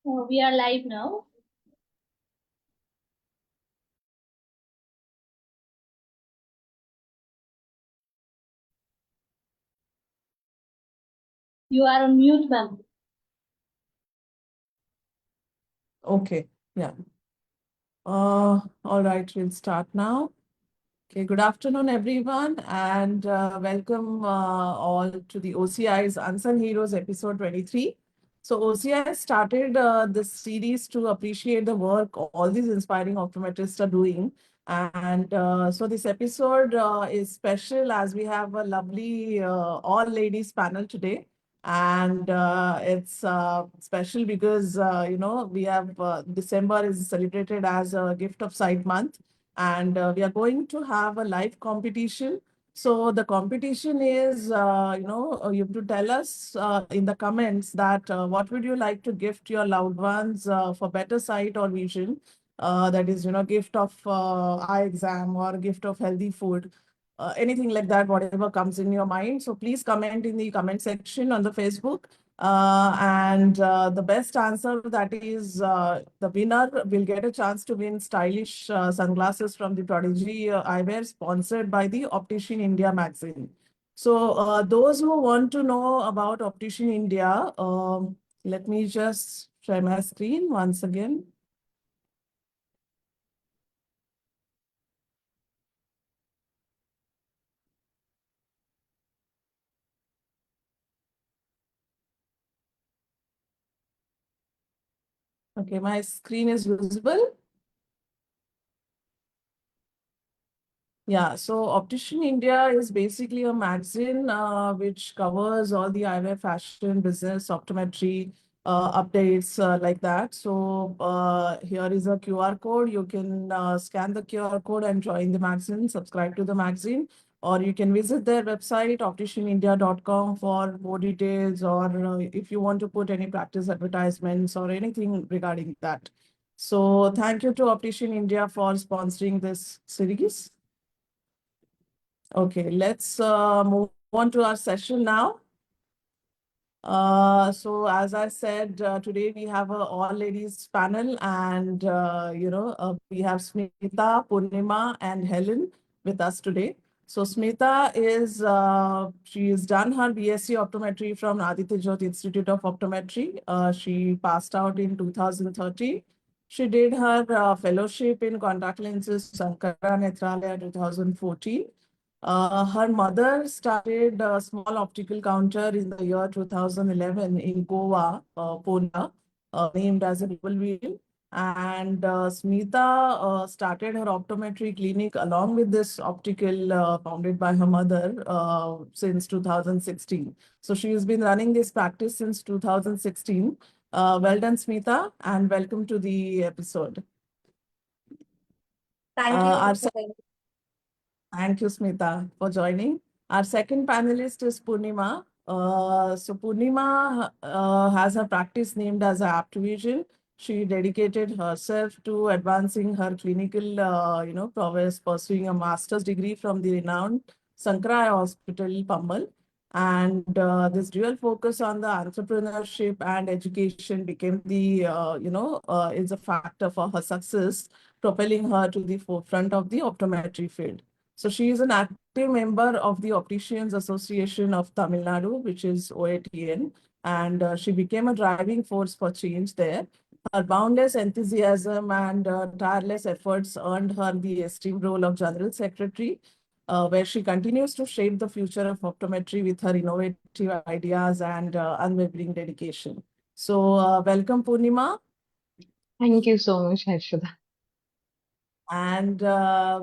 We are live now. You are on mute, ma'am. Okay, yeah. All right, we'll start now. Okay, good afternoon, everyone, and welcome all to the OCI's Unsung Heroes episode 23. So, OCI started this series to appreciate the work all these inspiring optometrists are doing. And so, this episode is special as we have a lovely all ladies panel today. And it's special because, we have December is celebrated as a gift of sight month, and we are going to have a live competition. So the competition is, you have to tell us in the comments that what would you like to gift your loved ones for better sight or vision. That is, gift of eye exam or gift of healthy food, anything like that, whatever comes in your mind. So please comment in the comment section on the Facebook. And the best answer, that is the winner will get a chance to win stylish sunglasses from the Prodigy Eyewear, sponsored by the Optician India magazine. So those who want to know about Optician India, let me just share my screen once again. Okay, my screen is visible. Yeah, so Optician India is basically a magazine which covers all the eyewear, fashion, business, optometry updates like that. So here is a QR code. You can scan the QR code and join the magazine, subscribe to the magazine, or you can visit their website, opticianindia.com, for more details, or if you want to put any practice advertisements or anything regarding that. So thank you to Optician India for sponsoring this series. Okay, let's move on to our session now. So as I said, today we have a all ladies panel, and we have Smita, Purnima, and Helen with us today. So Smita is she has done her BSc Optometry from Aditya Jyoti Institute of Optometry. She passed out in 2030. She did her fellowship in contact lenses, Sankara Nethralaya 2014. Her mother started a small optical counter in the year 2011 in Goa, Pune, named as a Double Wheel. And Smita started her optometry clinic along with this optical founded by her mother since 2016. So she has been running this practice since 2016. Well done, Smita, and welcome to the episode. Thank you. Our Thank you, Smita, for joining. Our second panelist is Purnima. So Purnima has a practice named as Aptvision. She dedicated herself to advancing her clinical, prowess, pursuing a master's degree from the renowned Sankara Hospital, Pammal. And this dual focus on the entrepreneurship and education became the, is a factor for her success, propelling her to the forefront of the optometry field. So she is an active member of the Opticians Association of Tamil Nadu, which is OATN, and she became a driving force for change there. Her boundless enthusiasm and tireless efforts earned her the esteemed role of General Secretary, where she continues to shape the future of optometry with her innovative ideas and unwavering dedication. So, welcome, Purnima. Thank you so much, Harshada. And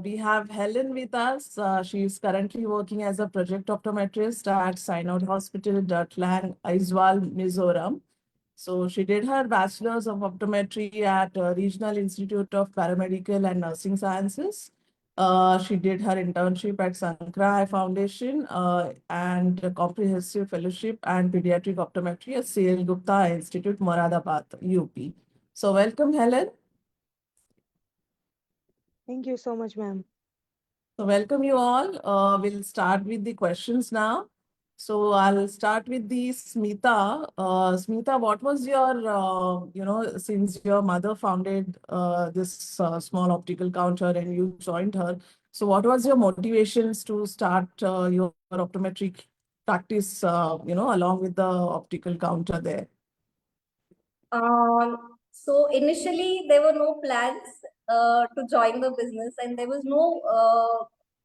we have Helen with us. She is currently working as a project optometrist at Synod Hospital, Dirtland, Aizawl, Mizoram. So she did her Bachelor's of Optometry at Regional Institute of Paramedical and Nursing Sciences. She did her internship at Sankara Eye Foundation and a comprehensive fellowship and pediatric optometry at C.L. Gupta Eye Institute, Moradabad, UP. So welcome, Helen. Thank you so much, ma'am. So welcome you all. We'll start with the questions now. So I'll start with the Smita. Smita, what was your, since your mother founded this small optical counter and you joined her, so what was your motivations to start your optometry practice, along with the optical counter there? So initially there were no plans to join the business, and there was no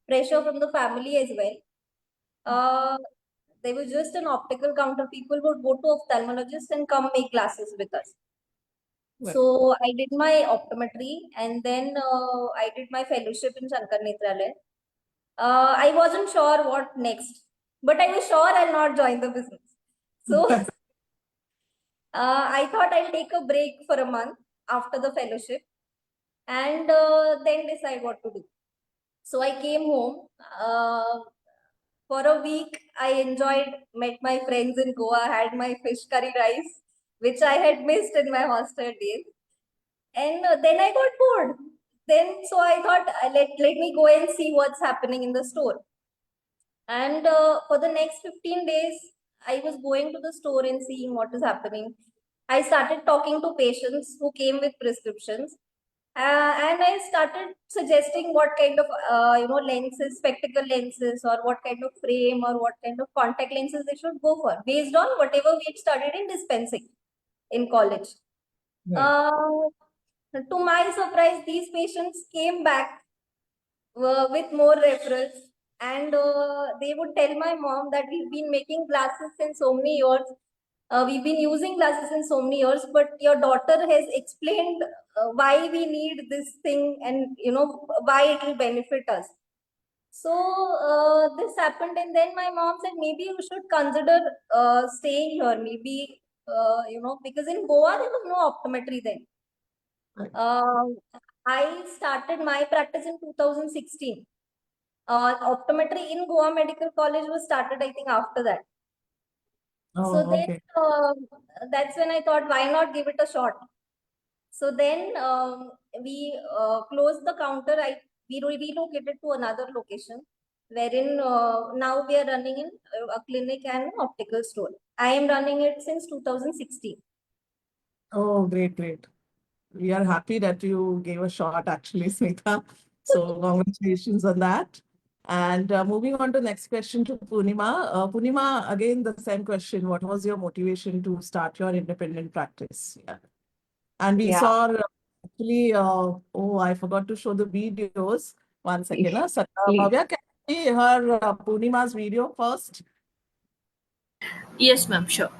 pressure from the family as well. Uh, there was just an optical counter. People would go to ophthalmologist and come make glasses with us. Right. So I did my optometry, and then I did my fellowship in Shankar Netralaya. I wasn't sure what next, but I was sure I'll not join the business. So I thought I'll take a break for a month after the fellowship, and then decide what to do. So I came home. For a week, I enjoyed, met my friends in Goa, had my fish curry rice, which I had missed in my hostel days. And then I got bored. So I thought, let me go and see what's happening in the store. And for the next 15 days, I was going to the store and seeing what is happening. I started talking to patients who came with prescriptions. And I started suggesting what kind of lenses, spectacle lenses, or what kind of frame, or what kind of contact lenses they should go for, based on whatever we had studied in dispensing in college. Right. To my surprise, these patients came back with more referrals, and they would tell my mom that we've been making glasses in so many years. We've been using glasses in so many years, but your daughter has explained why we need this thing, and why it will benefit us. So this happened, and then my mom said maybe you should consider staying here. Maybe because in Goa there was no optometry then. Right. I started my practice in 2016. Optometry in Goa Medical College was started, I think, after that. So Oh, then okay. that's when I thought, why not give it a shot? So then we closed the counter. We relocated to another location, wherein now we are running in a clinic and an optical store. I am running it since 2016. Oh, great, great. We are happy that you gave a shot, actually, Smita. So congratulations on that. And moving on to next question to Purnima. Purnima, again, the same question. What was your motivation to start your independent practice? Yeah. And we Yeah, saw actually, oh, I forgot to show the videos. One second. please. Bhavya, can you see her Purnima's video first? Yes, ma'am, sure.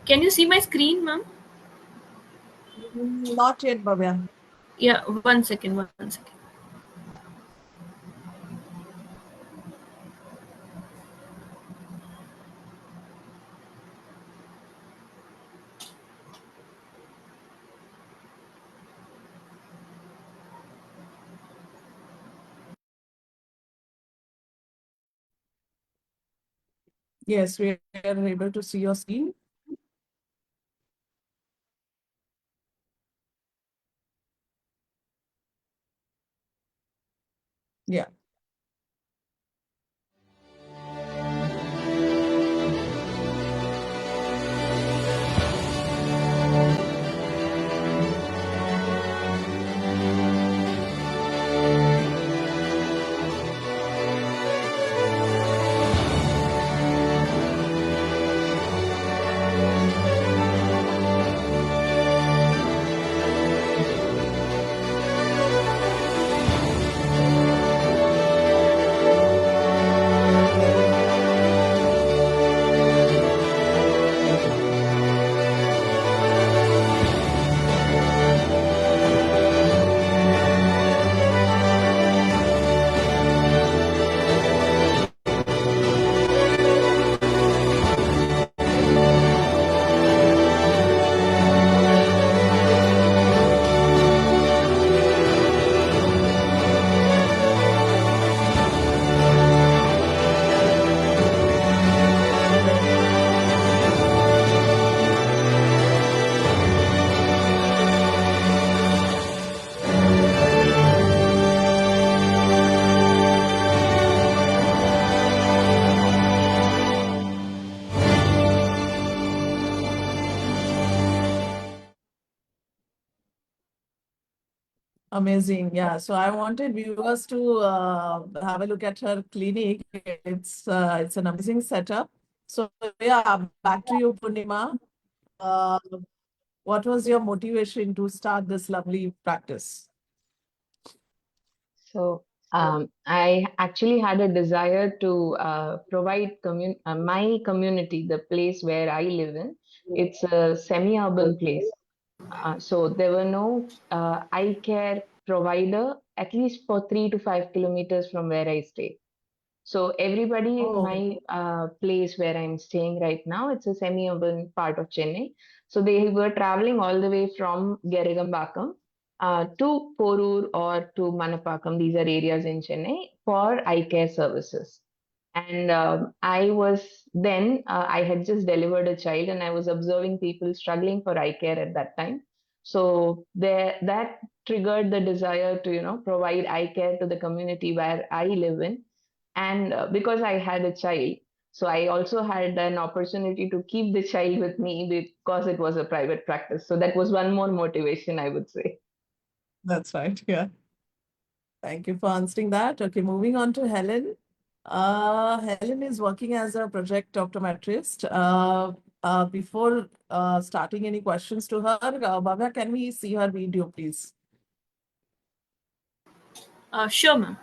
Can you see my screen, ma'am? Not yet, Bhavya. Yeah, 1 second, 1 second. Yes, we are able to see your screen. Yeah. Amazing. Yeah. So I wanted viewers to have a look at her clinic. It's an amazing setup. So yeah, back to you, Purnima. Uh, what was your motivation to start this lovely practice? So, I actually had a desire to provide my community, the place where I live in. It's a semi-urban place. So there were no eye care provider, at least for 3 to 5 kilometers from where I stay. So everybody in Oh, my place where I'm staying right now, it's a semi-urban part of Chennai. So they were traveling all the way from Gerigambakam to Porur or to Manapakkam. These are areas in Chennai for eye care services. And I was then, I had just delivered a child and I was observing people struggling for eye care at that time. So there, that triggered the desire to, provide eye care to the community where I live in. And because I had a child, so I also had an opportunity to keep the child with me because it was a private practice. So that was one more motivation, I would say. that's right. Yeah. Thank you for answering that. Okay, moving on to Helen. Helen is working as a project optometrist. Before starting any questions to her, Bhavya, can we see her video, please? Sure, ma'am.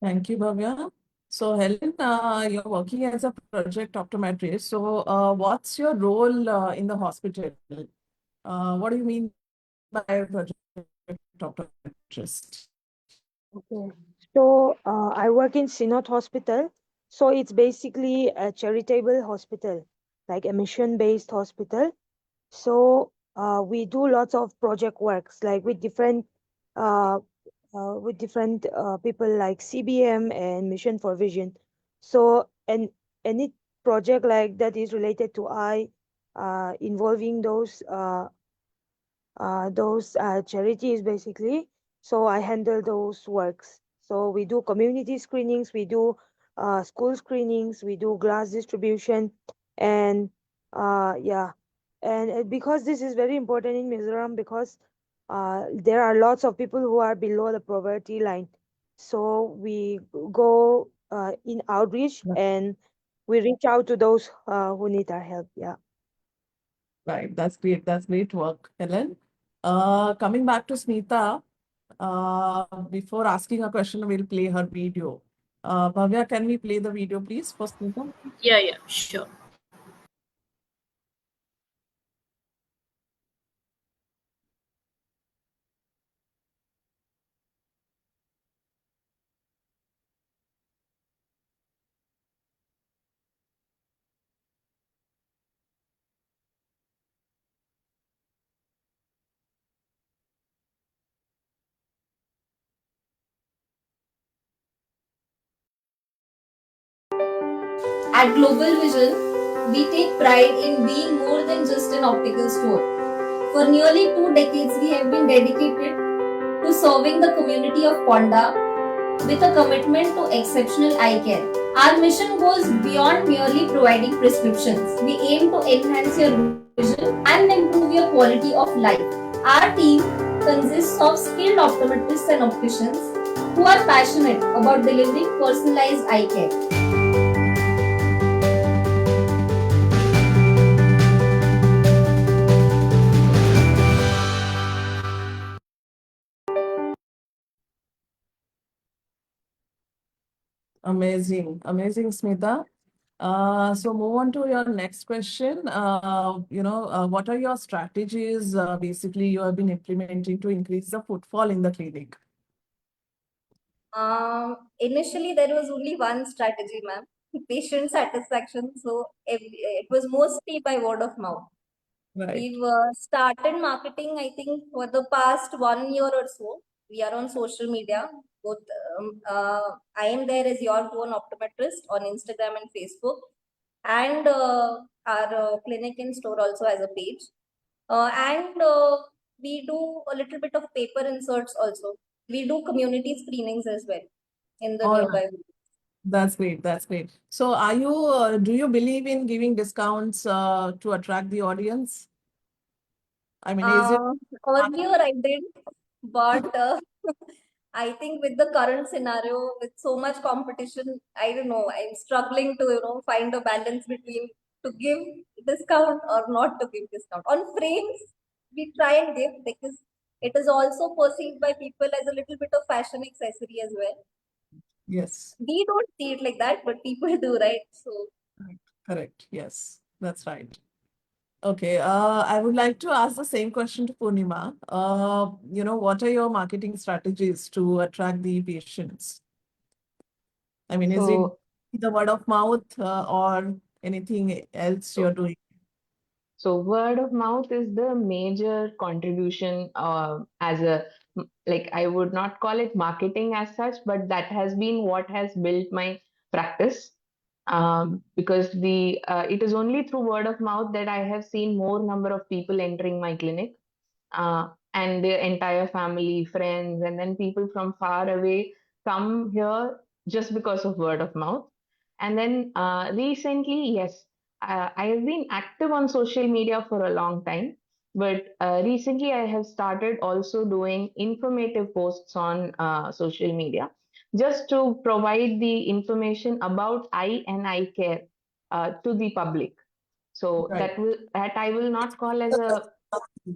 Thank you, Bhavya. So, Helen, you're working as a project optometrist. So, what's your role in the hospital? What do you mean by a project optometrist? Okay. So I work in Synod Hospital. So it's basically a charitable hospital, like a mission-based hospital. So we do lots of project works, like uh, with different people like CBM and Mission for Vision. So and any project like that is related to eye, involving those charities basically. So I handle those works. So we do community screenings, we do school screenings, we do glass distribution, and yeah, and because this is very important in Mizoram, because there are lots of people who are below the poverty line. So we go in outreach and we reach out to those who need our help. Yeah. Right, that's great. That's great work, Helen. Coming back to Smita, before asking a question, we'll play her video. Bhavya, can we play the video, please, for Smita? Yeah, yeah, sure. At Global Vision, we take pride in being more than just an optical store. For nearly 2 decades, we have been dedicated to serving the community of Ponda with a commitment to exceptional eye care. Our mission goes beyond merely providing prescriptions. We aim to enhance your vision and improve your quality of life. Our team consists of skilled optometrists and opticians who are passionate about delivering personalized eye care. Amazing, amazing, Smita. So move on to your next question. What are your strategies, basically you have been implementing to increase the footfall in the clinic? Initially, there was only one strategy, ma'am, patient satisfaction. So it was mostly by word of mouth. Right. We've started marketing, I think, for the past 1 year or so. We are on social media. Both I am there as your own optometrist on Instagram and Facebook, and our clinic in store also has a page. And we do a little bit of paper inserts also. We do community screenings as well in the All right. nearby. That's great. That's great. So do you believe in giving discounts to attract the audience? I mean, is it Earlier I did, but I think with the current scenario, with so much competition, I don't know. I'm struggling to find a balance between to give discount or not to give discount. On frames, we try and give because it is also perceived by people as a little bit of fashion accessory as well. Yes, We don't see it like that, but people do, right? So correct. Yes, that's right. Okay, I would like to ask the same question to Purnima. What are your marketing strategies to attract the patients? I mean, is it So the word of mouth or anything else you're so doing? So word of mouth is the major contribution as a like I would not call it marketing as such, but that has been what has built my practice. Because the it is only through word of mouth that I have seen more number of people entering my clinic, and their entire family, friends, and then people from far away come here just because of word of mouth. And then recently, yes, I have been active on social media for a long time, but recently I have started also doing informative posts on social media just to provide the information about eye and eye care to the public. So Right. that I will not call as a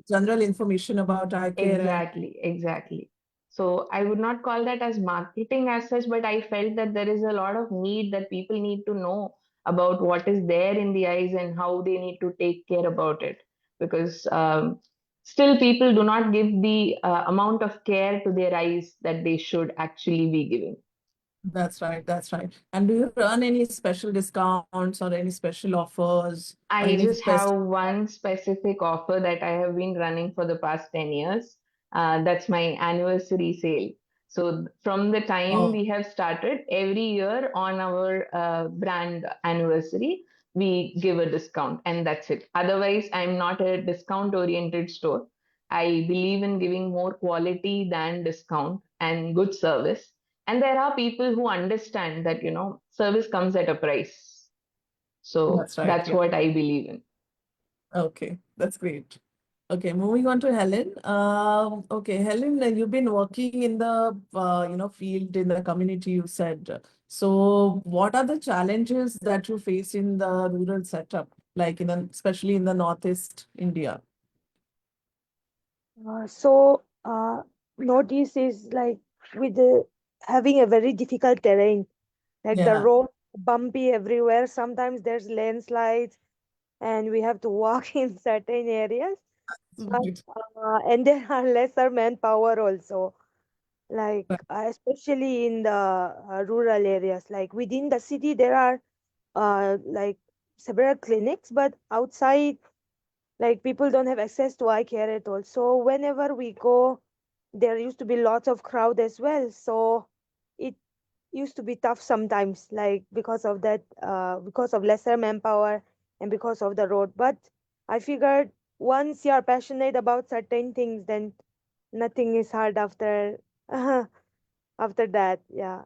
General information about eye care and exactly, exactly. So I would not call that as marketing as such, but I felt that there is a lot of need that people need to know about what is there in the eyes and how they need to take care about it. Because still people do not give the amount of care to their eyes that they should actually be giving. that's right, that's right. And do you run any special discounts or any special offers or I any just have special? one specific offer that I have been running for the past 10 years. That's my anniversary sale. So, from the time Oh, we have started, every year on our brand anniversary, we give a discount, and that's it. Otherwise, I'm not a discount oriented store. I believe in giving more quality than discount and good service. And there are people who understand that, service comes at a price. So that's right. that's Yeah. what I believe in. Okay, that's great. Okay, moving on to Helen. Okay, Helen, you've been working in the field in the community, you said. So, what are the challenges that you face in the rural setup, like especially in the Northeast India? Northeast is like with the having a very difficult terrain, like the Yeah. road bumpy everywhere. Sometimes there's landslides, and we have to walk in certain areas. But Right. and there are lesser manpower also, like especially in the rural areas. Like within the city, there are like several clinics, but outside, like people don't have access to eye care at all. So whenever we go, there used to be lots of crowd as well. So it used to be tough sometimes, like because of that, because of lesser manpower and because of the road. But I figured once you are passionate about certain things, then nothing is hard after after that. Yeah.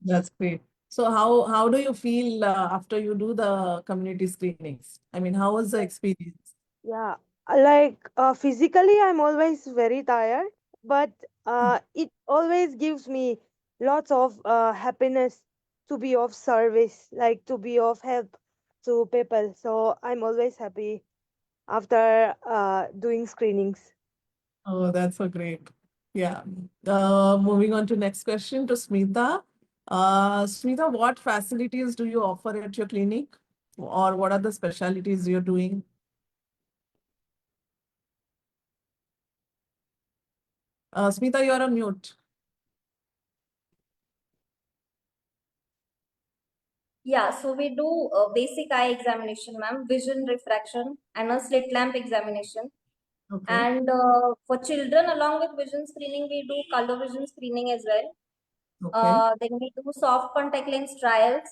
That's great. So how do you feel after you do the community screenings? I mean, how was the experience? Yeah, physically, I'm always very tired, but it always gives me lots of happiness to be of service, like to be of help to people. So I'm always happy after doing screenings. Oh, that's so great. Yeah. Moving on to next question to Smita. Smita, what facilities do you offer at your clinic? Or what are the specialties you're doing? Smita, you're on mute. Yeah, so we do basic eye examination, ma'am, vision refraction, and a slit lamp examination. Okay. And for children, along with vision screening, we do color vision screening as well. Okay. Then we do soft contact lens trials.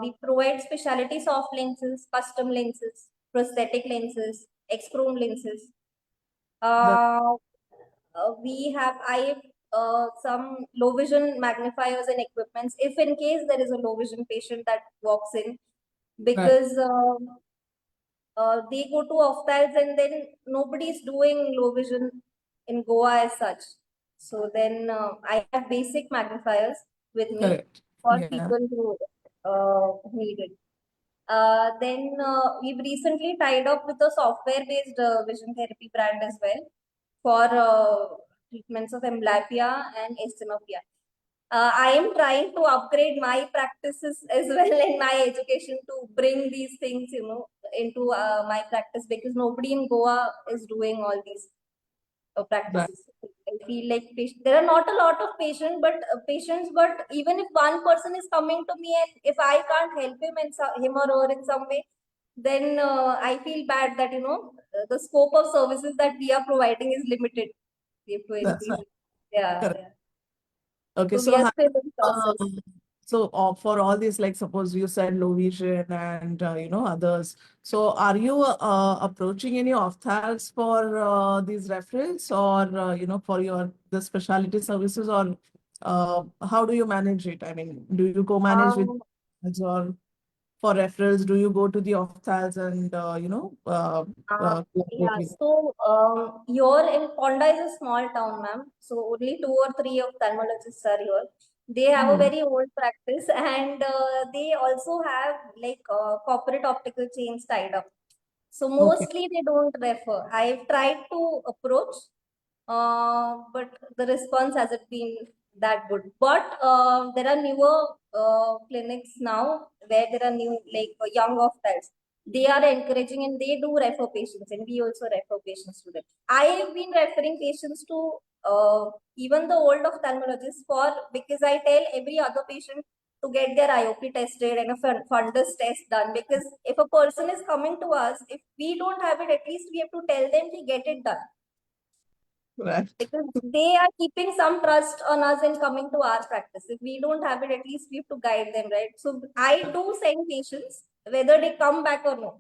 We provide specialty soft lenses, custom lenses, prosthetic lenses, X-chrome lenses. That, Uh, we have I have some low vision magnifiers and equipments if in case there is a low vision patient that walks in, right. because they go to ophthals and then nobody is doing low vision in Goa as such. So then I have basic magnifiers with me Correct. for Yeah. people who need it. Then we've recently tied up with a software-based vision therapy brand as well for treatments of amblyopia and astigmatism. I am trying to upgrade my practices as well in my education to bring these things, into my practice, because nobody in Goa is doing all these Right. practices. I feel like there are not a lot of patients, but even if one person is coming to me and if I can't help him him or her in some way, then I feel bad that the scope of services that we are providing is limited. We have to That's increase right. it. Yeah, Correct. yeah. Okay. So we So, are still in process. for all these, like suppose you said low vision and others. So, are you approaching any ophthalms for these referrals, or for your the specialty services, or how do you manage it? I mean, do you co-manage with Um, or for referrals, do you go to the ophthalms and yeah, work with? so here in Ponda is a small town, ma'am. So only two or three ophthalmologists are here. They have a Hmm. very old practice, and they also have like corporate optical chains tied up. So Okay. mostly they don't refer. I've tried to approach, but the response hasn't been that good. But there are newer clinics now where there are new like young ophthalms. They are encouraging and they do refer patients, and we also refer patients to them. I have been referring patients to even the old ophthalmologists for, because I tell every other patient to get their IOP tested and a fundus test done, because if a person is coming to us, if we don't have it, at least we have to tell them to get it done, Right. because they are keeping some trust on us and coming to our practice. If we don't have it, at least we have to guide them, right? So I do send patients whether they come back or no.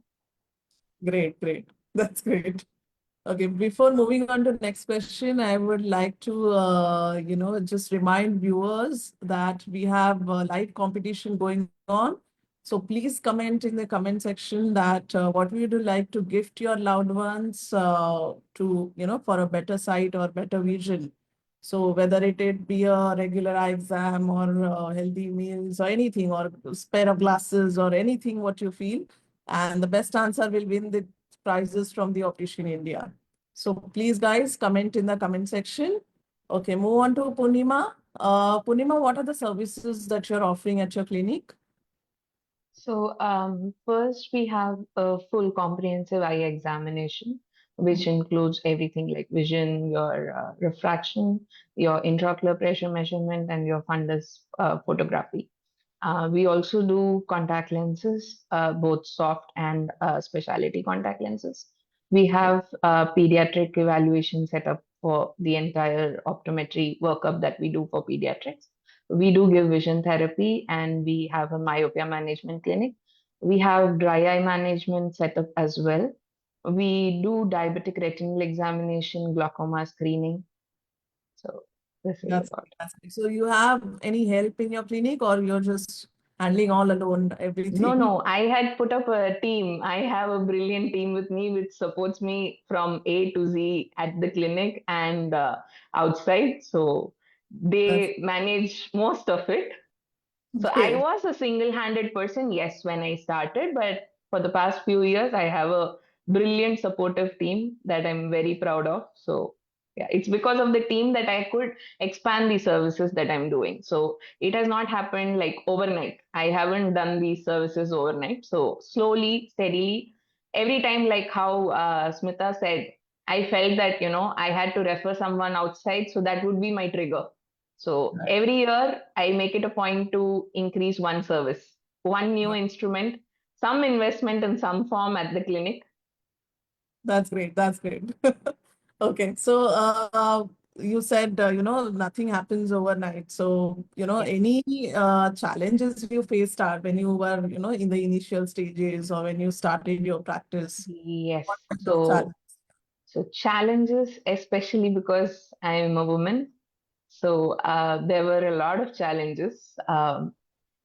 Great, great. That's great. Okay, before moving on to next question, I would like to, just remind viewers that we have a live competition going on. So please comment in the comment section that what would you like to gift your loved ones for a better sight or better vision. So whether it be a regular eye exam or healthy meals or anything, or a pair of glasses or anything what you feel. And the best answer will win the prizes from the Optician India. So please, guys, comment in the comment section. Okay, move on to Punima. Punima, what are the services that you're offering at your clinic? So, first we have a full comprehensive eye examination, which includes everything like vision, your refraction, your intraocular pressure measurement, and your fundus photography. We also do contact lenses, both soft and specialty contact lenses. We have pediatric evaluation set up for the entire optometry workup that we do for pediatrics. We do give vision therapy and we have a myopia management clinic. We have dry eye management set up as well. We do diabetic retinal examination, glaucoma screening. So this is That's about. that's great. So you have any help in your clinic, or you're just handling all alone No, everything? I had put up a team. I have a brilliant team with me which supports me from A to Z at the clinic and outside. So That's they manage most of it. So I great. was a single-handed person, yes, when I started, but for the past few years, I have a brilliant supportive team that I'm very proud of. So yeah, it's because of the team that I could expand the services that I'm doing. So it has not happened like overnight. I haven't done these services overnight. So slowly, steadily, every time, like how Smita said, I felt that, I had to refer someone outside. So that would be my trigger. So Right. every year I make it a point to increase one service, one new instrument, some investment in some form at the clinic. That's great. That's great. Okay. So, you said, nothing happens overnight. So, Yes. any challenges you faced when you were, in the initial stages, or when you started your practice? Yes. What kind of So challenges? so challenges, especially because I am a woman. So there were a lot of challenges.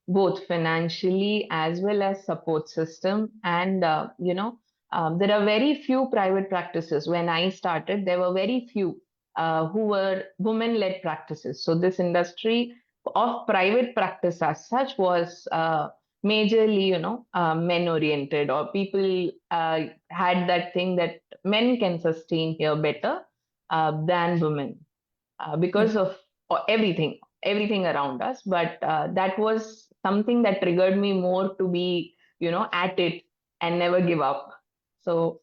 Both financially as well as support system, and there are very few private practices. When I started, there were very few who were women led practices. So this industry of private practice as such was majorly men oriented, or people had that thing that men can sustain here better than women, because of everything around us. But that was something that triggered me more to be at it and never give up. So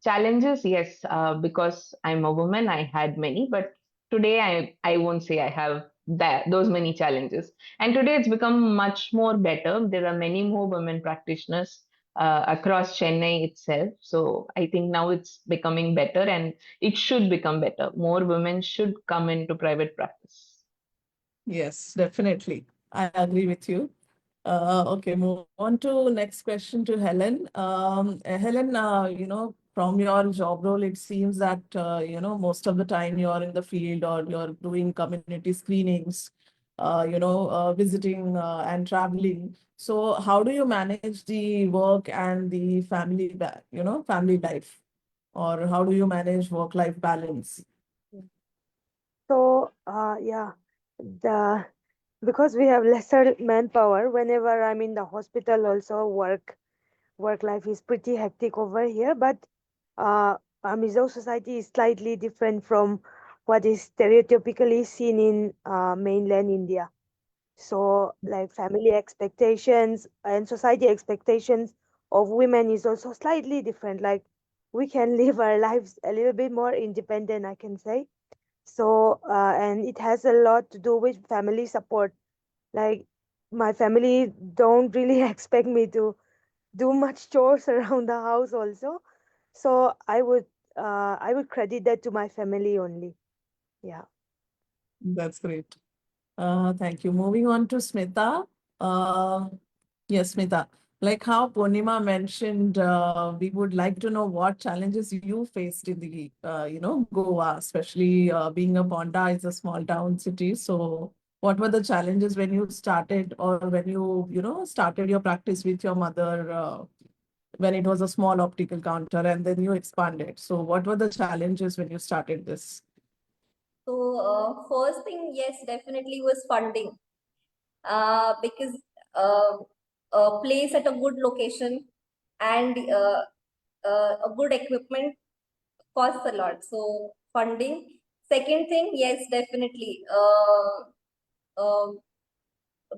challenges, yes, because I'm a woman, I had many, but today I won't say I have those many challenges. And today it's become much more better. There are many more women practitioners across Chennai itself. So I think now it's becoming better, and it should become better. More women should come into private practice. Yes, definitely. I agree with you. Okay, move on to next question to Helen. Helen, from your job role, it seems that, most of the time you're in the field, or you're doing community screenings, visiting and traveling. So how do you manage the work and the family life? Or how do you manage work-life balance? So, yeah, the because we have lesser manpower, whenever I'm in the hospital, also work life is pretty hectic over here. But our Mizo society is slightly different from what is stereotypically seen in mainland India. So, like family expectations and society expectations of women is also slightly different. Like we can live our lives a little bit more independent, I can say. So, and it has a lot to do with family support. Like my family don't really expect me to do much chores around the house also. So I would credit that to my family only. Yeah. That's great. Thank you. Moving on to Smita. Uh, yes, Smita. Like how Purnima mentioned, we would like to know what challenges you faced in the, Goa, especially being a Ponda is a small town city. So, what were the challenges when you started, or when you started your practice with your mother, when it was a small optical counter, and then you expanded? So, what were the challenges when you started this? So, first thing, yes, definitely was funding. Because a place at a good location and a good equipment costs a lot. So, funding. Second thing, yes, definitely.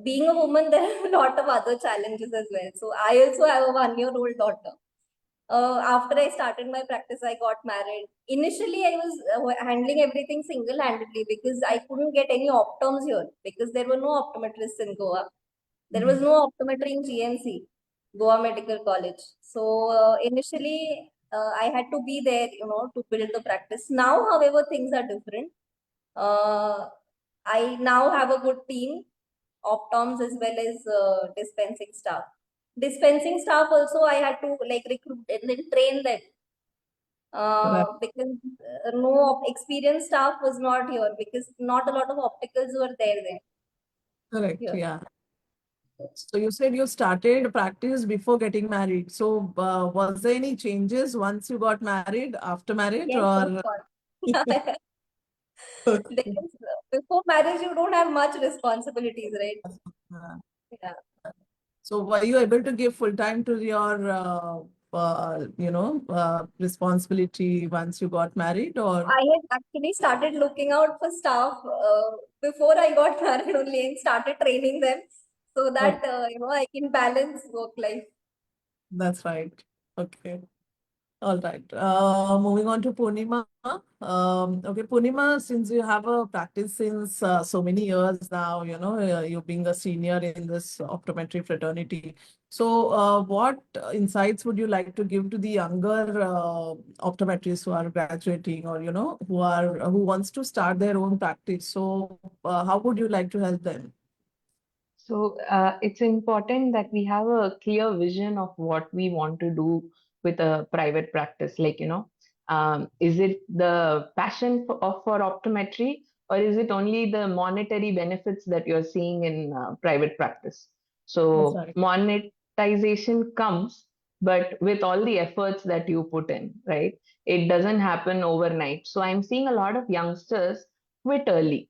Being a woman, there are a lot of other challenges as well. So, I also have a 1-year-old daughter. After I started my practice, I got married. Initially, I was handling everything single-handedly because I couldn't get any optoms here because there were no optometrists in Goa. There was no optometry in GMC, Goa Medical College. So initially, I had to be there, to build the practice. Now, however, things are different. Uh, I now have a good team, optoms as well as dispensing staff. Dispensing staff also I had to like recruit and then train them. Right. because no experienced staff was not here because not a lot of opticals were there then Correct. here. Yeah. So you said you started practice before getting married. So was there any changes once you got married, after marriage, Yes, of or? course. Because before marriage, you don't have much responsibilities, right? Uh, Yeah. So were you able to give full time to your, responsibility once you got married, or? I had actually started looking out for staff before I got married only and started training them so Oh, that I can balance work life. that's right. Okay. All right. Moving on to Purnima. Okay, Purnima, since you have a practice since so many years now, you being a senior in this optometry fraternity. So, what insights would you like to give to the younger optometrists who are graduating, or who wants to start their own practice? So, how would you like to help them? So it's important that we have a clear vision of what we want to do with a private practice. Like, is it the passion for optometry, or is it only the monetary benefits that you're seeing in private practice? That's So right. monetization comes, but with all the efforts that you put in, right? It doesn't happen overnight. So I'm seeing a lot of youngsters quit early.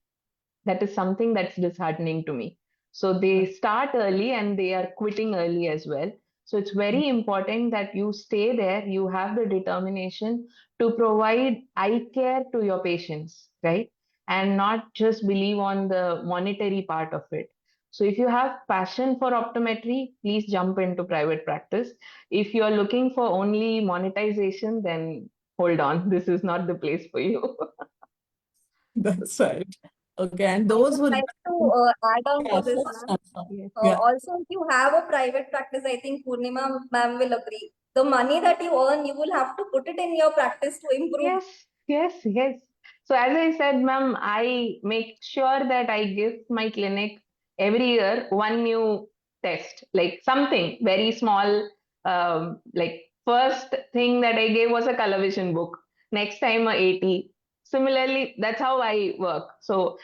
That is something that's disheartening to me. So they start early and they are quitting early as well. So it's very important that you stay there, you have the determination to provide eye care to your patients, right? And not just believe on the monetary part of it. So if you have passion for optometry, please jump into private practice. If you're looking for only monetization, then hold on, this is not the place for you. That's right. Okay, and I those would who like to add on to yes, this, yes, ma'am. Yes. yeah, Also, if you have a private practice, I think Purnima ma'am will agree. The money that you earn, you will have to put it in your practice to improve. Yes, yes. So as I said, ma'am, I make sure that I give my clinic every year one new test, like something very small. Like first thing that I gave was a color vision book. Next time a 80. Similarly, that's how I work. So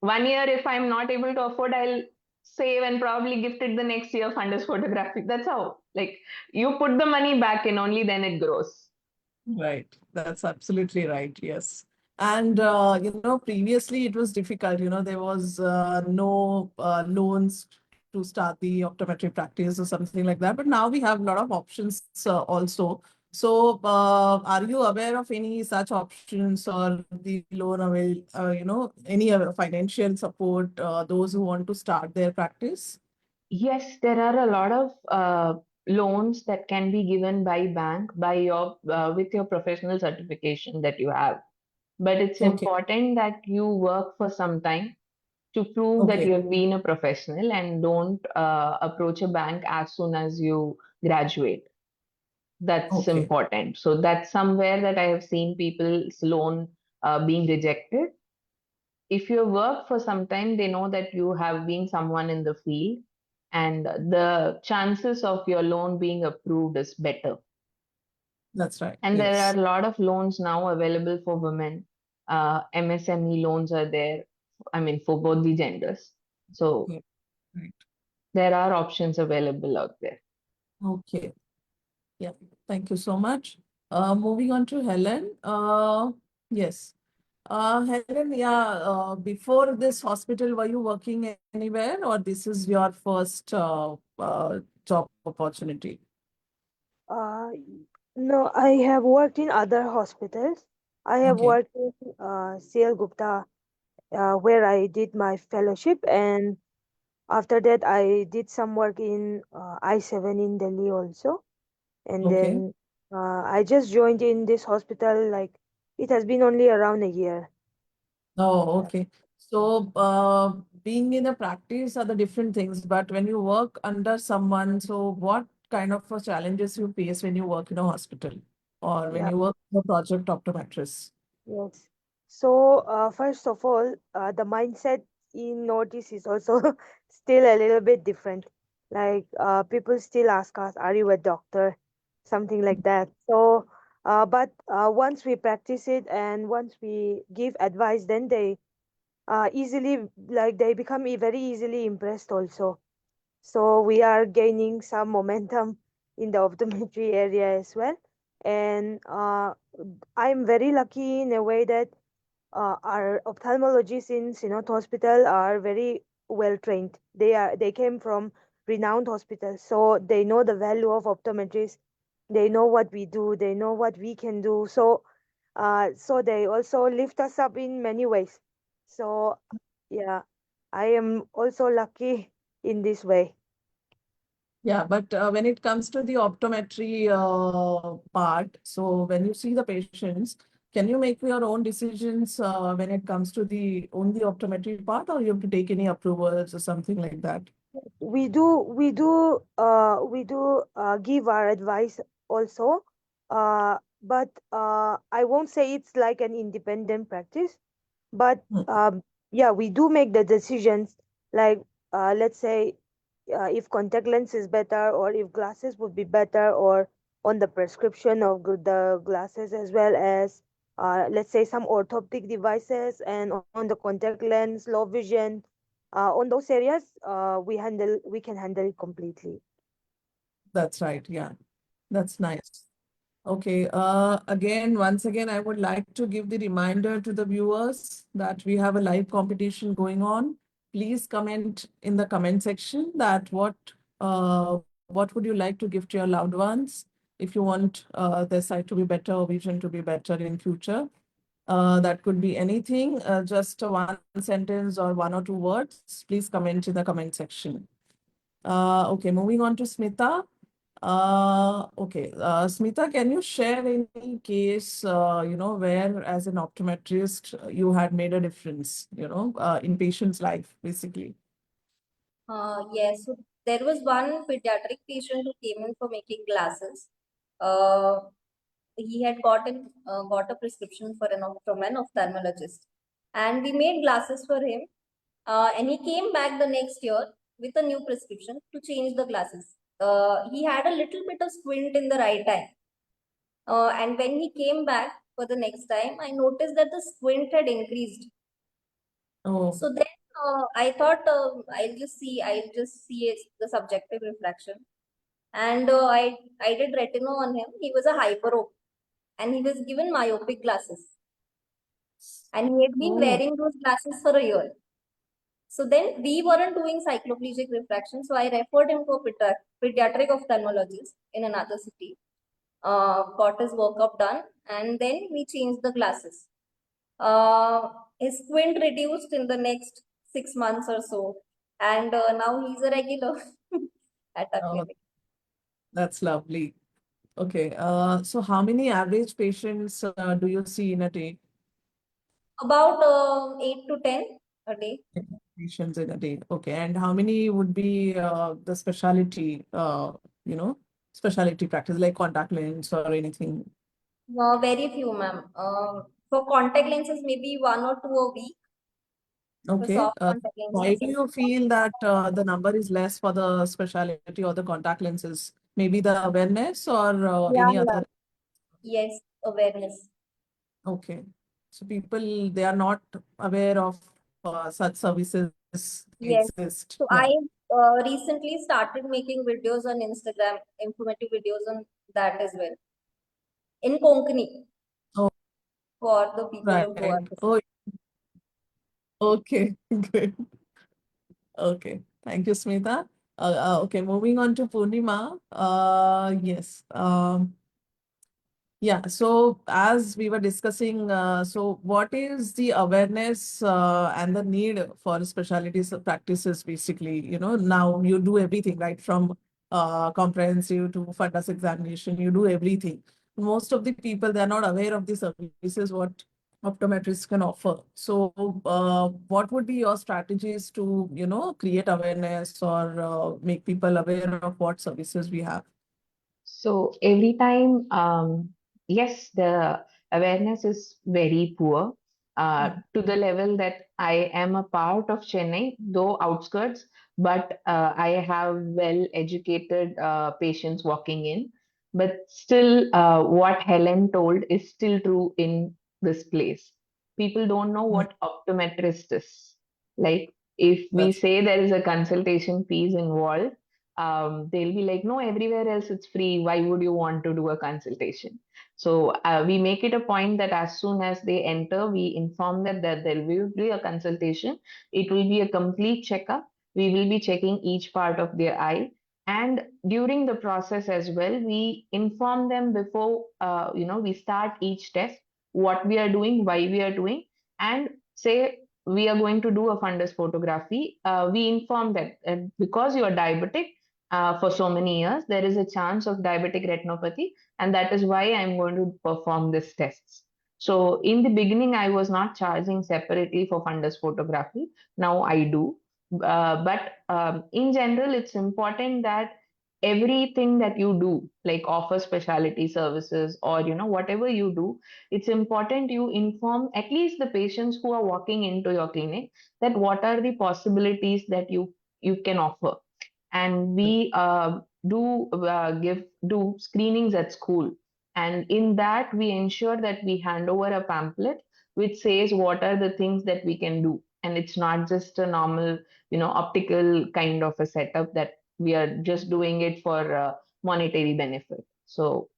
one year, if I'm not able to afford, I'll save and probably gift it the next year fundus photographic. That's how. Like you put the money back in, only then it grows. right. That's absolutely right. Yes. And previously it was difficult. There was no loans to start the optometry practice or something like that. But now we have a lot of options also. So, are you aware of any such options or the loan avail, any other financial support, those who want to start their practice? Yes, there are a lot of loans that can be given by bank by your with your professional certification that you have. But it's Okay. important that you work for some time to prove that Okay. you have been a professional and don't approach a bank as soon as you graduate. That's Okay. important. So that's somewhere that I have seen people's loan being rejected. If you work for some time, they know that you have been someone in the field, and the chances of your loan being approved is better. That's right. And there are Yes. a lot of loans now available for women. MSME loans are there, I mean, for both the genders. So Yeah. Right. there are options available out there. Okay. Yeah, thank you so much. Moving on to Helen. Yes. Helen, yeah, before this hospital, were you working anywhere, or this is your first job opportunity? Uh, no, I have worked in other hospitals. I have Okay. worked in CL Gupta, where I did my fellowship, and after that, I did some work in I7 in Delhi also. And Okay. then I just joined in this hospital, like it has been only around a year. Oh, Yeah. okay. So, being in a practice are the different things, but when you work under someone, so what kind of challenges you face when you work in a hospital or when Yeah. you work for project optometrist? Yes. So, first of all, the mindset in Northeast is also still a little bit different. Like, people still ask us, "Are you a doctor?" Something like that. So, But once we practice it and once we give advice, then they easily, like, they become very easily impressed also. So we are gaining some momentum in the optometry area as well. And I'm very lucky in a way that our ophthalmologists in Sinot Hospital are very well trained. They came from renowned hospitals, so they know the value of optometrists. They know what we do. They know what we can do. So they also lift us up in many ways. So yeah, I am also lucky in this way. Yeah, but when it comes to the optometry part, so when you see the patients, can you make your own decisions when it comes to the only optometry part, or you have to take any approvals or something like that? We do give our advice also, but I won't say it's like an independent practice, but Hmm. yeah, we do make the decisions. Like, let's say, if contact lens is better, or if glasses would be better, or on the prescription of the glasses, as well as let's say some orthoptic devices, and on the contact lens, low vision, on those areas, we can handle it completely. That's right. Yeah, that's nice. Okay, once again, I would like to give the reminder to the viewers that we have a live competition going on. Please comment in the comment section that what would you like to give to your loved ones if you want their sight to be better or vision to be better in future. That could be anything, just a one sentence or one or two words. Please comment in the comment section. Okay, moving on to Smita. Okay, Smita, can you share any case, where as an optometrist you had made a difference, in patient's life, basically? Yes, so there was one pediatric patient who came in for making glasses. Uh, he had got a prescription from an ophthalmologist, and we made glasses for him. And he came back the next year with a new prescription to change the glasses. He had a little bit of squint in the right eye, and when he came back for the next time, I noticed that the squint had increased. Oh, So then I thought I'll just see the subjective refraction, and I did retinal on him. He was a hyperope, and he was given myopic glasses, and he had been oh, wearing those glasses for a year. So then we weren't doing cycloplegic refraction, so I referred him to a pediatric ophthalmologist in another city. Got his workup done, and then we changed the glasses. His squint reduced in the next 6 months or so, and now he's a regular at our oh, clinic. that's lovely. Okay, so how many average patients do you see in a day? About 8 to 10 a day. Patients in a day. Okay, and how many would be the specialty, specialty practice like contact lens or anything? Very few, ma'am. For contact lenses, maybe one or two a week for Okay. soft contact Why lenses. do you feel that the number is less for the specialty or the contact lenses? Maybe the awareness or Yeah, any yeah. other? Yes, awareness. Okay. So people, they are not aware of such services Yes. exist. So Yeah. I recently started making videos on Instagram, informative videos on that as well, in Konkani Oh, for the people right. of Goa. Oh, okay. Good. Okay. Thank you, Smita. Okay, moving on to Purnima. Yes. Yeah, so as we were discussing, so what is the awareness and the need for specialties practices basically? Now you do everything, right? From comprehensive to fundus examination, you do everything. Most of the people, they're not aware of the services what optometrists can offer. So what would be your strategies to, create awareness or make people aware of what services we have? So every time, yes, the awareness is very poor to the level that I am a part of Chennai, though outskirts, but I have well educated patients walking in. but still, what Helen told is still true in this place. People don't know Mm, what optometrist is. Like, if we that's say there is a consultation fees involved, they'll be like, no, everywhere else it's free. Why would you want to do a consultation? So we make it a point that as soon as they enter, we inform them that there will be a consultation. It will be a complete checkup. We will be checking each part of their eye, and during the process as well, we inform them before we start each test what we are doing, why we are doing, and say we are going to do a fundus photography. We inform that because you are diabetic for so many years, there is a chance of diabetic retinopathy, and that is why I'm going to perform this tests. So in the beginning, I was not charging separately for fundus photography. Now I do, but in general, it's important that everything that you do, like offer specialty services or whatever you do, it's important you inform at least the patients who are walking into your clinic that what are the possibilities that you can offer. And we do screenings at school, and in that we ensure that we hand over a pamphlet which says what are the things that we can do, and it's not just a normal optical kind of a setup that we are just doing it for monetary benefit. So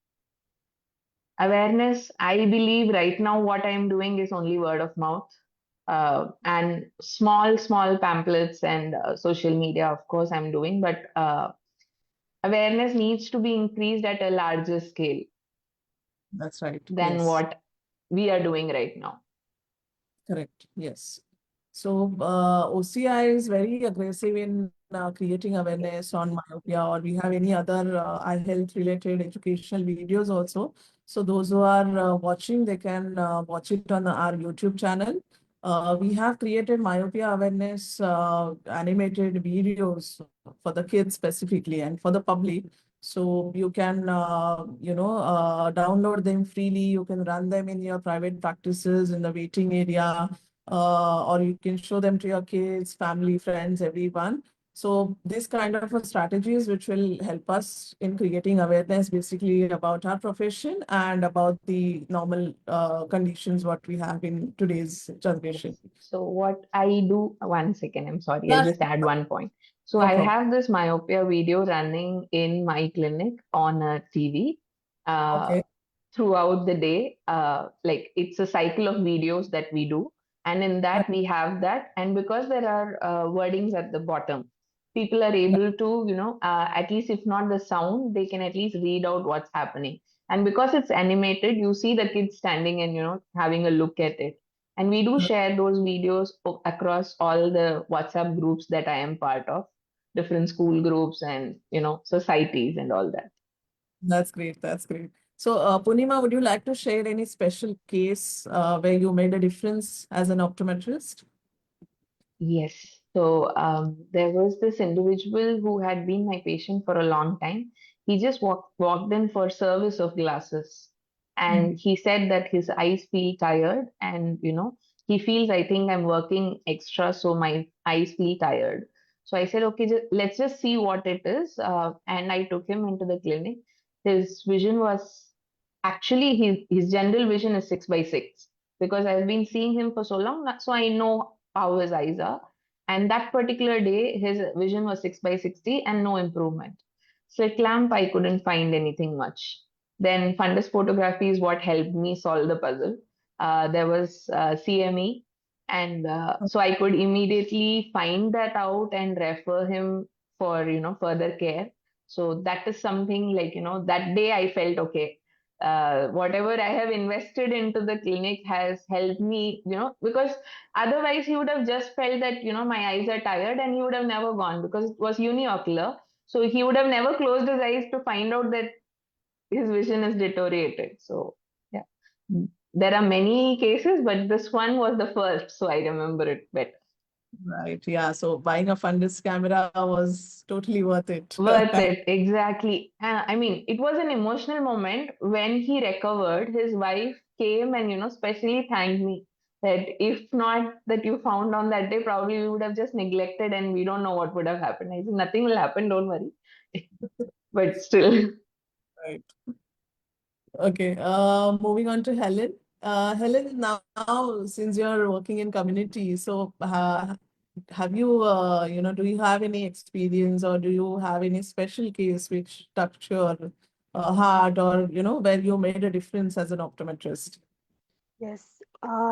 awareness, I believe right now what I'm doing is only word of mouth, and small pamphlets and social media, of course, I'm doing, but awareness needs to be increased at a larger scale that's right. than Yes. what we are doing right now. Correct. Yes. So OCI is very aggressive in creating awareness on myopia, or we have any other eye health related educational videos also. So those who are watching, they can watch it on our YouTube channel. We have created myopia awareness animated videos for the kids specifically and for the public. So you can, download them freely. You can run them in your private practices in the waiting area, or you can show them to your kids, family, friends, everyone. So this kind of a strategies which will help us in creating awareness basically about our profession and about the normal conditions what we have in today's Yes. generation. So what I do, one second, I'm sorry, I'll That's just add one point. So no I problem. have this myopia video running in my clinic on a TV Okay. throughout the day. Like it's a cycle of videos that we do. And in that, we have that. And because there are wordings at the bottom, people are able to, at least if not the sound, they can at least read out what's happening. And because it's animated, you see the kids standing and, having a look at it, and we do share those videos across all the WhatsApp groups that I am part of, different school groups and, societies and all that. That's great. That's great. So, Punima, would you like to share any special case where you made a difference as an optometrist? Yes. So there was this individual who had been my patient for a long time. He just walked in for service of glasses, Mhm. and he said that his eyes feel tired, and he feels, I think I'm working extra, so my eyes feel tired. So I said, okay, let's just see what it is. And I took him into the clinic. His vision was actually his general vision is 6 by 6, because I've been seeing him for so long, so I know how his eyes are. And that particular day, his vision was 6 by 60 and no improvement. Slit lamp, I couldn't find anything much. Then fundus photography is what helped me solve the puzzle. There was CME, and so I could immediately find that out and refer him for further care. So that is something like that day I felt okay, whatever I have invested into the clinic has helped me, because otherwise he would have just felt that, my eyes are tired, and he would have never gone because it was uniocular. So he would have never closed his eyes to find out that his vision is deteriorated. So, yeah, there are many cases, but this one was the first, so I remember it better. Right. Yeah. So buying a fundus camera was totally worth it. Worth it, exactly. I mean, it was an emotional moment when he recovered. His wife came and, specially thanked me that if not that you found on that day, probably we would have just neglected and we don't know what would have happened. I said, nothing will happen, don't worry. But still. Right. Okay. Moving on to Helen. Helen, now since you're working in community, so have you, do you have any experience or do you have any special case which touched your heart or, where you made a difference as an optometrist? Yes,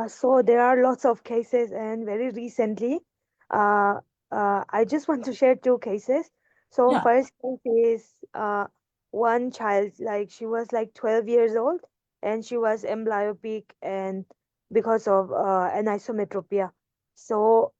so there are lots of cases, and very recently, uh, I just want to share two cases. So Yeah. first case is one child, like she was like 12 years old, and she was amblyopic, and because of anisometropia. So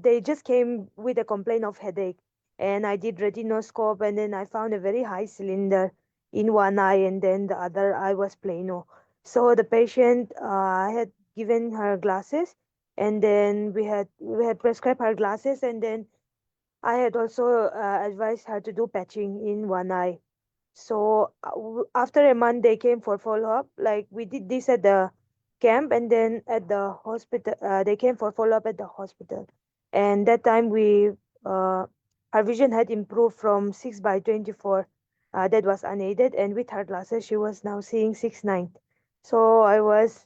they just came with a complaint of headache, and I did retinoscope, and then I found a very high cylinder in one eye, and then the other eye was plano. So the patient had given her glasses, and then we had prescribed her glasses, and then I had also advised her to do patching in one eye. So after a month, they came for follow up. Like we did this at the camp, and then at the hospital, they came for follow up at the hospital. And that time, uh, her vision had improved from 6/24. That was unaided, and with her glasses, she was now seeing 6/9. So I was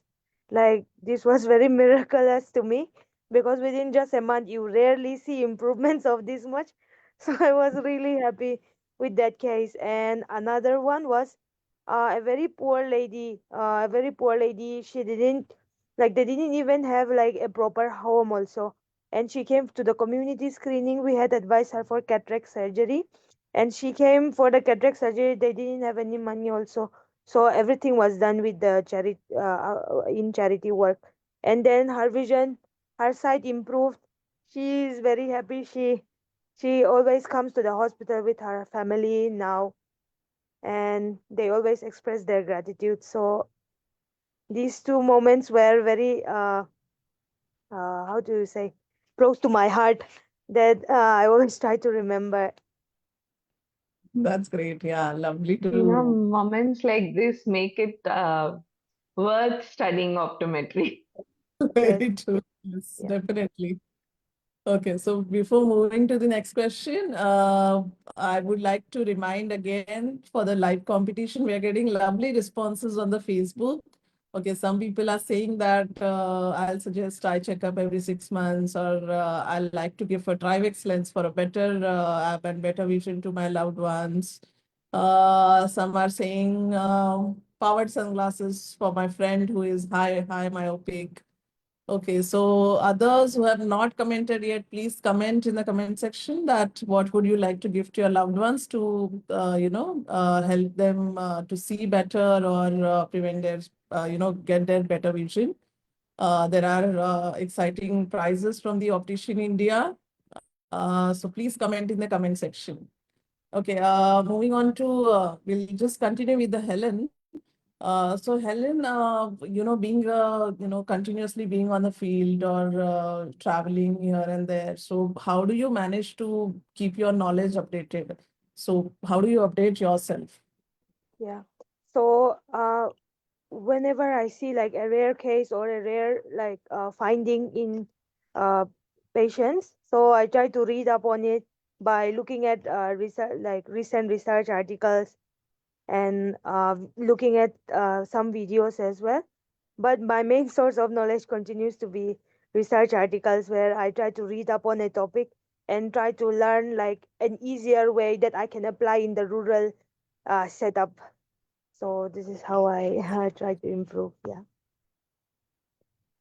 like, this was very miraculous to me, because within just a month, you rarely see improvements of this much. So I was really happy with that case. And another one was a very poor lady. A very poor lady. She didn't, like, they didn't even have like a proper home also. And she came to the community screening. We had advised her for cataract surgery, and she came for the cataract surgery. They didn't have any money also, so everything was done with the charity, in charity work. And then her vision, her sight improved. She is very happy. She always comes to the hospital with her family now, and they always express their gratitude. So these two moments were very, how do you say, close to my heart, that I always try to remember. That's great. Yeah, lovely You know, to. moments like this make it worth studying optometry. Yes, Very true. Yes, yeah, definitely. Okay, so before moving to the next question, I would like to remind again for the live competition, we are getting lovely responses on the Facebook. Okay, some people are saying that I'll suggest eye checkup every 6 months, or I'll like to give a Trivex lens for a better app and better vision to my loved ones. Some are saying powered sunglasses for my friend who is high myopic. Okay, so others who have not commented yet, please comment in the comment section that what would you like to give to your loved ones to, help them to see better or prevent their, get their better vision. There are exciting prizes from the Optician India. So please comment in the comment section. Okay, moving on to, we'll just continue with the Helen. So Helen, being, continuously being on the field or traveling here and there. So how do you manage to keep your knowledge updated? So how do you update yourself? yeah. So whenever I see like a rare case or a rare like finding in uh, patients, so I try to read up on it by looking at research, like recent research articles, and looking at some videos as well. But my main source of knowledge continues to be research articles, where I try to read up on a topic and try to learn like an easier way that I can apply in the rural setup. So this is how I try to improve. Yeah.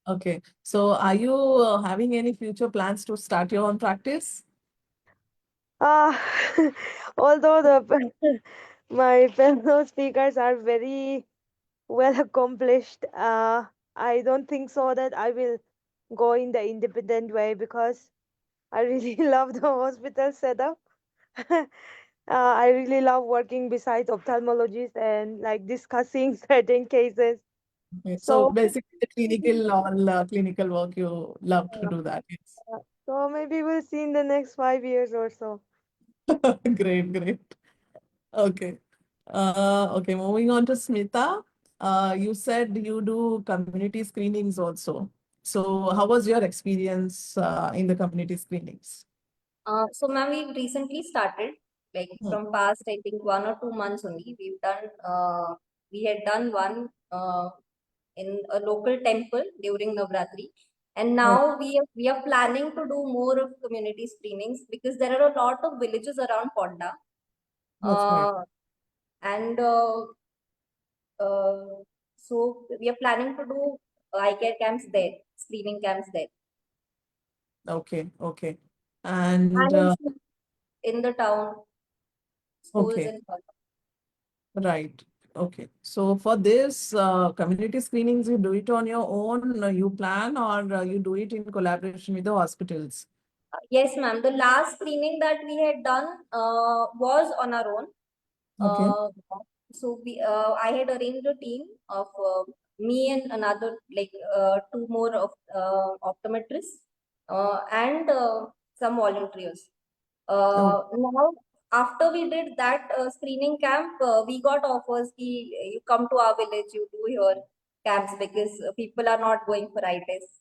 Okay, so are you having any future plans to start your own practice? Uh, although the my fellow speakers are very well accomplished, I don't think so that I will go in the independent way, because I really love the hospital setup. I really love working beside ophthalmologists and like discussing certain cases. Okay, so So, basically the clinical work, you love to do that. Yes. so maybe we'll see in the next 5 years or so. Great, great. Okay. Okay, moving on to Smita. You said you do community screenings also. So how was your experience in the community screenings? So, ma'am, we recently started. Like Hmm. from past, I think 1 or 2 months only, we had done one in a local temple during Navratri. And Oh, now we are planning to do more of community screenings because there are a lot of villages around Ponda. that's right. Uh, and uh, so we are planning to do eye care camps there, screening camps there. Okay, okay. And And in in the town, schools okay, and all. right. Okay. So for this community screenings, you do it on your own, you plan, or you do it in collaboration with the hospitals? Yes, ma'am. The last screening that we had done was on our own. Okay. Uh, I had arranged a team of me and another two more of optometrists and some volunteers. Oh, Now, after we did that screening camp, we got offers ki you come to our village, you do your camps because people are not going for eye tests.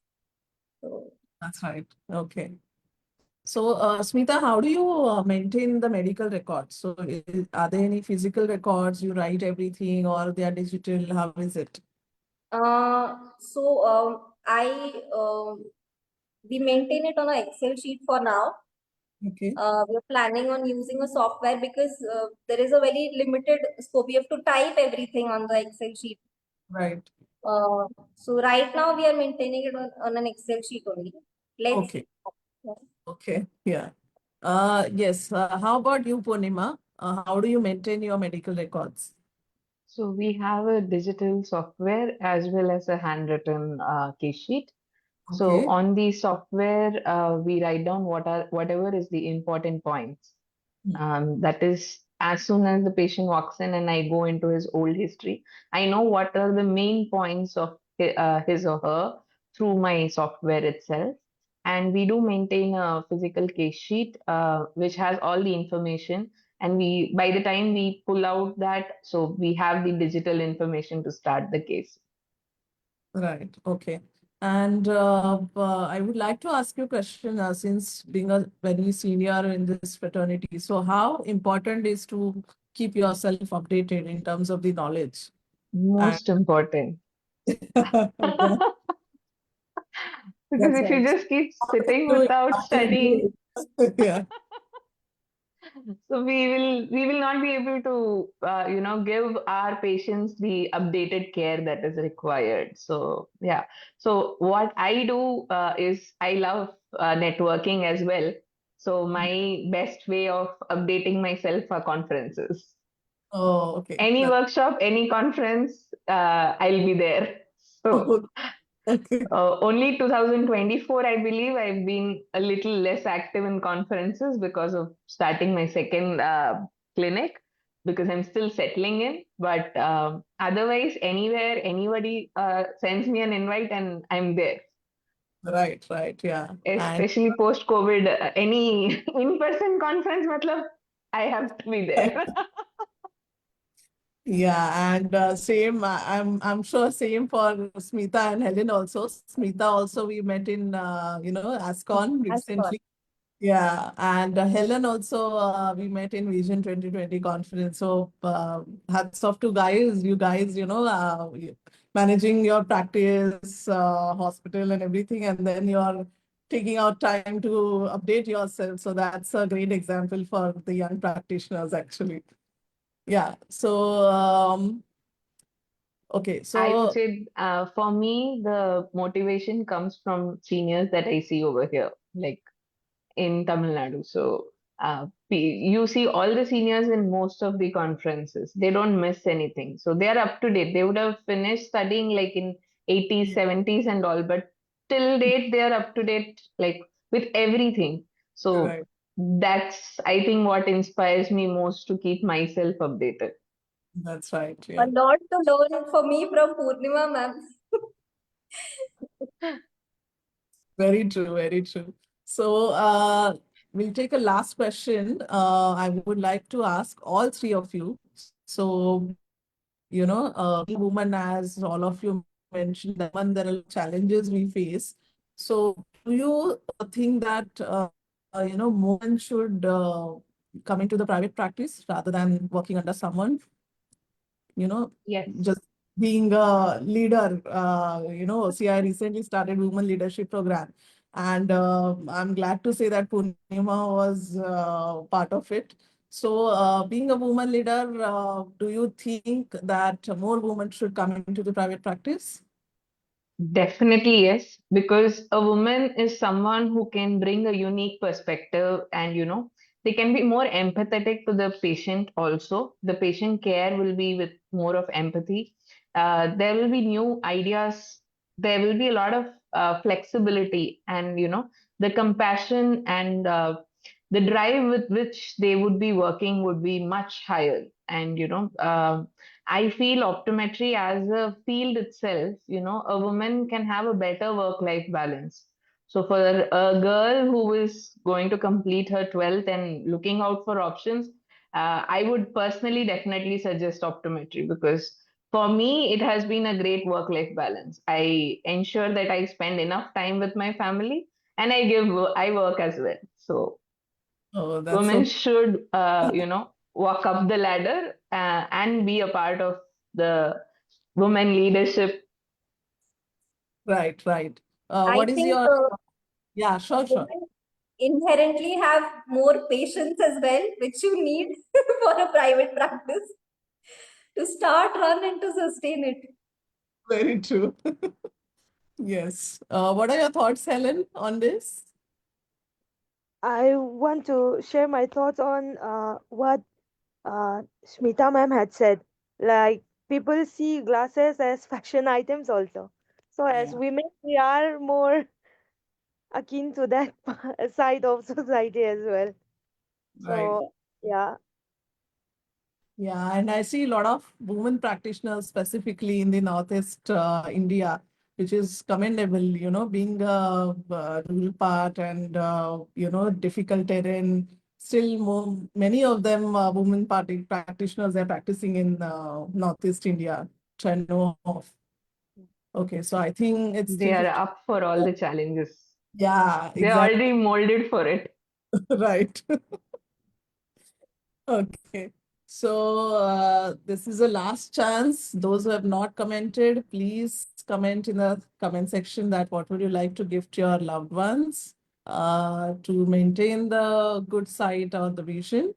So, that's right. Okay. So, Smita, how do you maintain the medical records? So, are there any physical records? You write everything, or they are digital? How is it? I we maintain it on an Excel sheet for now. Okay. We're planning on using a software because there is a very limited scope. You have to type everything on the Excel sheet. Right. Uh, so right now we are maintaining it on an Excel sheet only. Let's Okay. see. Yeah. Okay. Yeah. Yes. How about you, Purnima? How do you maintain your medical records? So we have a digital software as well as a handwritten case sheet. So Okay. on the software, we write down whatever is the important points. Hmm. That is, as soon as the patient walks in and I go into his old history, I know what are the main points of his or her through my software itself. And we do maintain a physical case sheet which has all the information. And we, by the time we pull out that, so we have the digital information to start the case. Right. Okay. And I would like to ask you a question since being a very senior in this fraternity. So, how important is to keep yourself updated in terms of the knowledge? And Most important. yeah, Because that's if you right. just keep How sitting to without studying, engage. Yeah, so we will not be able to give our patients the updated care that is required. So yeah. So what I do is I love networking as well. So my best way of updating myself are conferences. oh, okay. Any That, workshop, any conference, I'll be there. So okay. only 2024, I believe, I've been a little less active in conferences because of starting my second clinic, because I'm still settling in. But otherwise, anywhere, anybody sends me an invite and I'm there. Right, right. Yeah. And Especially post COVID, any in person conference, matlab, I have to be there. yeah, and same. I'm sure same for Smita and Helen also. Smita also we met in ASCON As for recently. Yeah, and Helen also we met in Vision 2020 conference. So hats off to guys, you guys, managing your practice, hospital and everything, and then you're taking out time to update yourself. So that's a great example for the young practitioners actually. Yeah. So okay. I would So say for me, the motivation comes from seniors that I see over here. Like in Tamil Nadu. So you see all the seniors in most of the conferences. They don't miss anything. So they are up to date. They would have finished studying like in 80s, 70s and all, but till date they are up to date like with everything. So right. that's, I think, what inspires me most to keep myself updated. That's right. a Yeah. lot to learn for me from Purnima ma'am. Very true, very true. So, we'll take a last question. I would like to ask all three of you. So, being a woman, as all of you mentioned, that one there are challenges we face. So, do you think that women should coming to the private practice rather than working under someone, you know, Yes. just being a leader. OCI recently started Women Leadership Program, and I'm glad to say that Purnima was part of it. So, being a woman leader, do you think that more women should come into the private practice? Definitely, yes, because a woman is someone who can bring a unique perspective and, they can be more empathetic to the patient also. The patient care will be with more of empathy. There will be new ideas. There will be a lot of flexibility and, the compassion and the drive with which they would be working would be much higher. And, I feel optometry as a field itself, a woman can have a better work-life balance. So for a girl who is going to complete her 12th and looking out for options, I would personally definitely suggest optometry because for me, it has been a great work-life balance. I ensure that I spend enough time with my family and I work as well. So Oh, that's women so should, walk up the ladder and be a part of the women leadership. right, right. I What is think your, yeah, sure, sure. women inherently have more patience as well, which you need for a private practice to start, run, and to sustain it. Very true. Yes. What are your thoughts, Helen, on this? I want to share my thoughts on what Smita ma'am had said. Like, people see glasses as fashion items also. So as Yeah, women, we are more akin to that side of society as well. right. So yeah, Yeah, and I see a lot of women practitioners specifically in the Northeast India, which is commendable, being a rural part and, difficult terrain. Still, many of them women party practitioners are practicing in Northeast India, which I know of. Okay, so I think it's They are 350. up for all the challenges. Yeah, They're exactly. already molded for it. Right. Okay. So this is the last chance. Those who have not commented, please comment in the comment section that what would you like to gift your loved ones to maintain the good sight or the vision.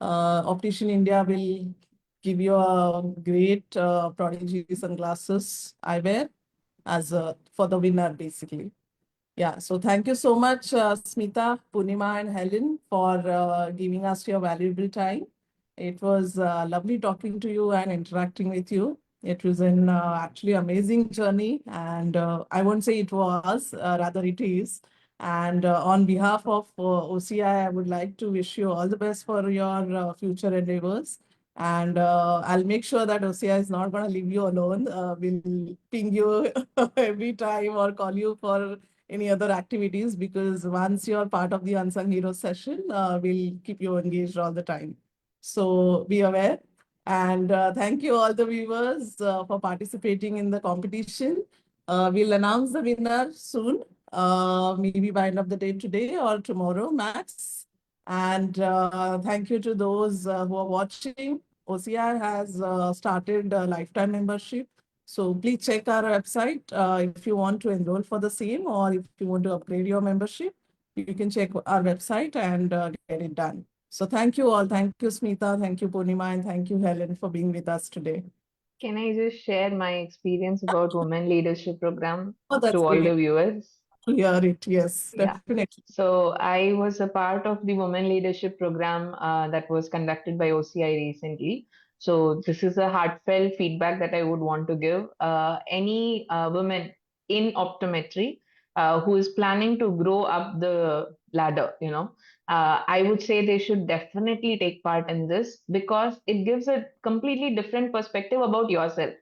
Optician India will give you a great Prodigy sunglasses eyewear as for the winner basically. Yeah, so thank you so much, Smita, Punima, and Helen for giving us your valuable time. It was lovely talking to you and interacting with you. It was an actually amazing journey, and I won't say it was, rather it is. And on behalf of OCI, I would like to wish you all the best for your future endeavors. And I'll make sure that OCI is not going to leave you alone. We'll ping you every time or call you for any other activities because once you're part of the Unsung Heroes session, we'll keep you engaged all the time. So be aware. And thank you all the viewers for participating in the competition. We'll announce the winner soon, maybe by end of the day today or tomorrow max. And thank you to those who are watching. OCR has started a lifetime membership. So please check our website if you want to enroll for the same or if you want to upgrade your membership, you can check our website and get it done. So thank you all. Thank you, Smita. Thank you, Purnima. And thank you, Helen, for being with us today. Can I just share my experience about women leadership program Oh, to that's all great the viewers? to hear it. Yes, Yeah. definitely. So I was a part of the women leadership program that was conducted by OCI recently. So this is a heartfelt feedback that I would want to give. Any woman in optometry who is planning to grow up the ladder, I would say they should definitely take part in this because it gives a completely different perspective about yourself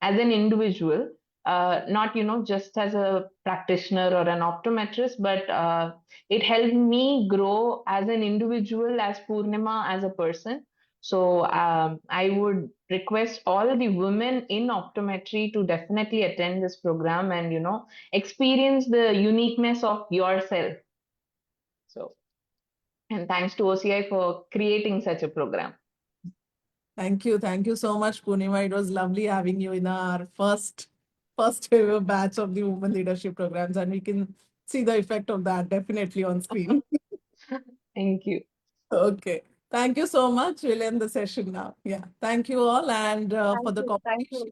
as an individual, not just as a practitioner or an optometrist, but it helped me grow as an individual, as Purnima, as a person. So I would request all the women in optometry to definitely attend this program and experience the uniqueness of yourself. So And thanks to OCI for creating such a program. Thank you. Thank you so much, Purnima. It was lovely having you in our first ever batch of the women leadership programs, and we can see the effect of that definitely on screen. Thank you. Okay. Thank you so much. We'll end the session now. Yeah. Thank you all. And for the Thank competition, you.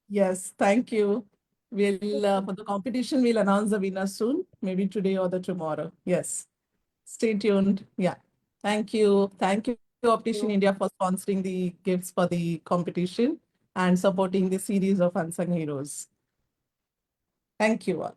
yes, thank you. We'll for the competition, we'll announce the winner soon, maybe today or the tomorrow. Yes. Stay tuned. Yeah. Thank you. Thank you, Optician India, for sponsoring the gifts for the competition and supporting the series of Unsung Heroes. Thank you all.